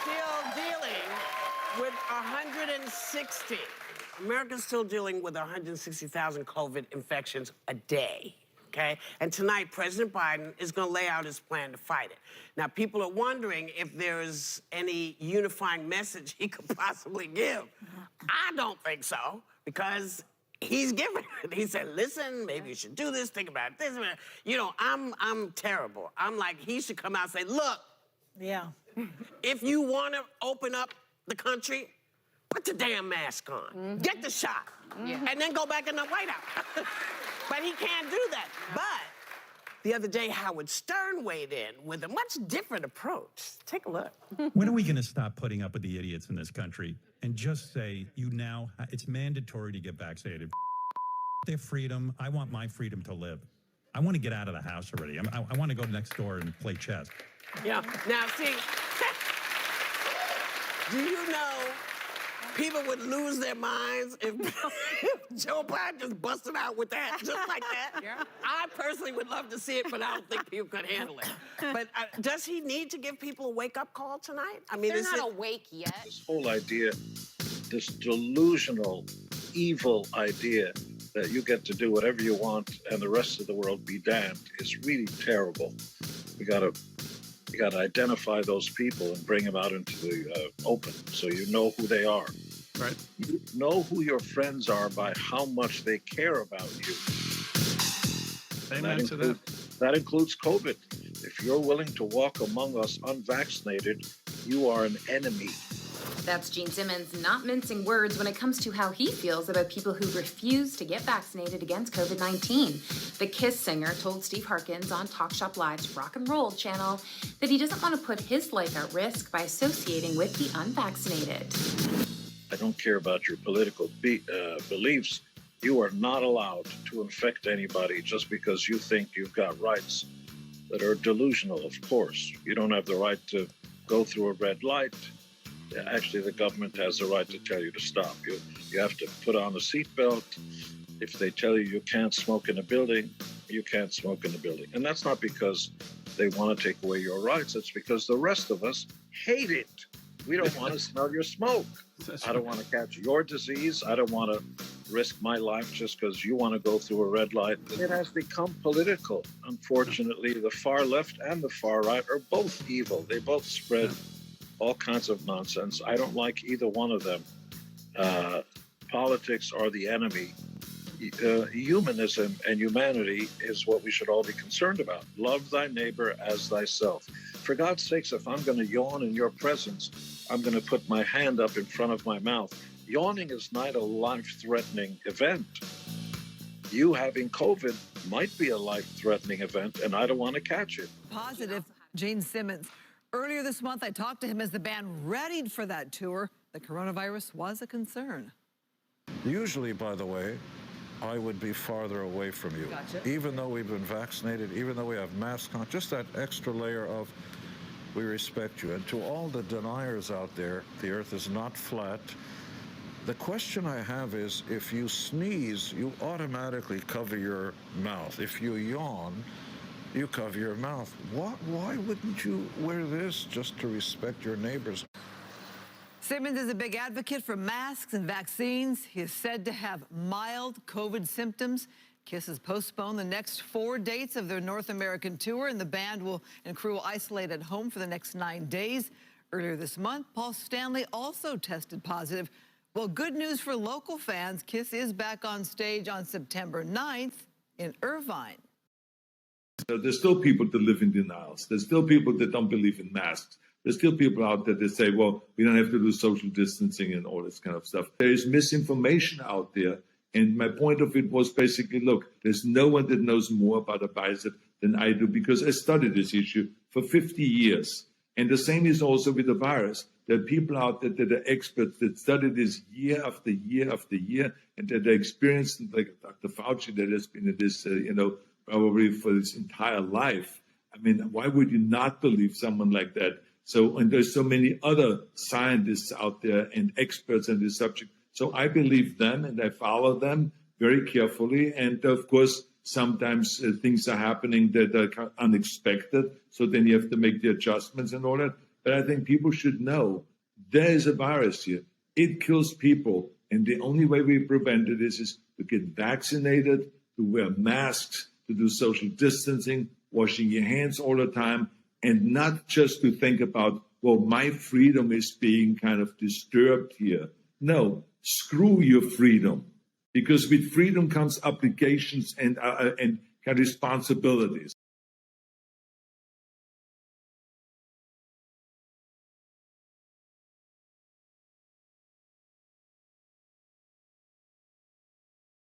still dealing with 160. America's still dealing with 160,000 COVID infections a day, okay? And tonight, President Biden is going to lay out his plan to fight it. Now, people are wondering if there's any unifying message he could possibly give. I don't think so, because he's giving it. He said, listen, maybe you should do this, think about this. You know, I'm terrible. I'm like, he should come out and say, look, if you want to open up the country, put the damn mask on. Get the shot. And then go back in the White House. But he can't do that. But the other day, Howard Stern weighed in with a much different approach. Take a look. When are we going to stop putting up with the idiots in this country and just say, it's mandatory to get vaccinated? Their freedom. I want my freedom to live. I want to get out of the house already. I want to go next door and play chess. Yeah. Now, see, do you know people would lose their minds if Joe Biden just busted out with that, just like that? Yeah. I personally would love to see it, but I don't think people could handle it. But does he need to give people a wake-up call tonight? I mean, they're not awake yet. This whole idea, this delusional, evil idea that you get to do whatever you want and the rest of the world be damned is really terrible. You gotta identify those people and bring them out into the open so you know who they are. Right. You know who your friends are by how much they care about you. Amen to that. That includes COVID. If you're willing to walk among us unvaccinated, you are an enemy. That's Gene Simmons not mincing words when it comes to how he feels about people who refuse to get vaccinated against COVID-19. The Kiss singer told Steve Harkins on Talk Shop Live's Rock and Roll channel that he doesn't want to put his life at risk by associating with the unvaccinated. I don't care about your political beliefs. You are not allowed to infect anybody just because you think you've got rights that are delusional, of course. You don't have the right to go through a red light. Actually, the government has the right to tell you to stop. You have to put on a seatbelt. If they tell you you can't smoke in a building, you can't smoke in a building. And that's not because they want to take away your rights. It's because the rest of us hate it. We don't want to smell your smoke. I don't want to catch your disease. I don't want to risk my life just because you want to go through a red light. It has become political. Unfortunately, the far left and the far right are both evil. They both spread all kinds of nonsense. I don't like either one of them. Politics are the enemy. Humanism and humanity is what we should all be concerned about. Love thy neighbor as thyself. For God's sakes, if I'm going to yawn in your presence, I'm going to put my hand up in front of my mouth. Yawning is not a life-threatening event. You having COVID might be a life-threatening event, and I don't want to catch it. Positive, Gene Simmons. Earlier this month, I talked to him as the band readied for that tour. The coronavirus was a concern. Usually, by the way, I would be farther away from you. Gotcha. Even though we've been vaccinated, even though we have masks on, just that extra layer of we respect you. And to all the deniers out there, the earth is not flat. The question I have is, if you sneeze, you automatically cover your mouth. If you yawn, you cover your mouth. Why wouldn't you wear this just to respect your neighbors? Simmons is a big advocate for masks and vaccines. He is said to have mild COVID symptoms. Kiss has postponed the next 4 dates of their North American tour, and the band and crew will isolate at home for the next 9 days. Earlier this month, Paul Stanley also tested positive. Well, good news for local fans. Kiss is back on stage on September 9th in Irvine. There's still people that live in denials. There's still people that don't believe in masks. There's still people out there that say, well, we don't have to do social distancing and all this kind of stuff. There is misinformation out there. And my point of it was basically, look, there's no one that knows more about a virus than I do, because I studied this issue for 50 years. And the same is also with the virus. There are people out there that are experts that study this year after year after year, and that are experienced, like Dr. Fauci, that has been in this, probably for his entire life. I mean, why would you not believe someone like that? So, and there's so many other scientists out there and experts on this subject. So I believe them and I follow them very carefully. And of course, sometimes things are happening that are unexpected. So then you have to make the adjustments and all that. But I think people should know there is a virus here. It kills people. And the only way we prevent it is to get vaccinated, to wear masks, to do social distancing, washing your hands all the time, and not just to think about, well, my freedom is being kind of disturbed here. No, screw your freedom. Because with freedom comes obligations and responsibilities.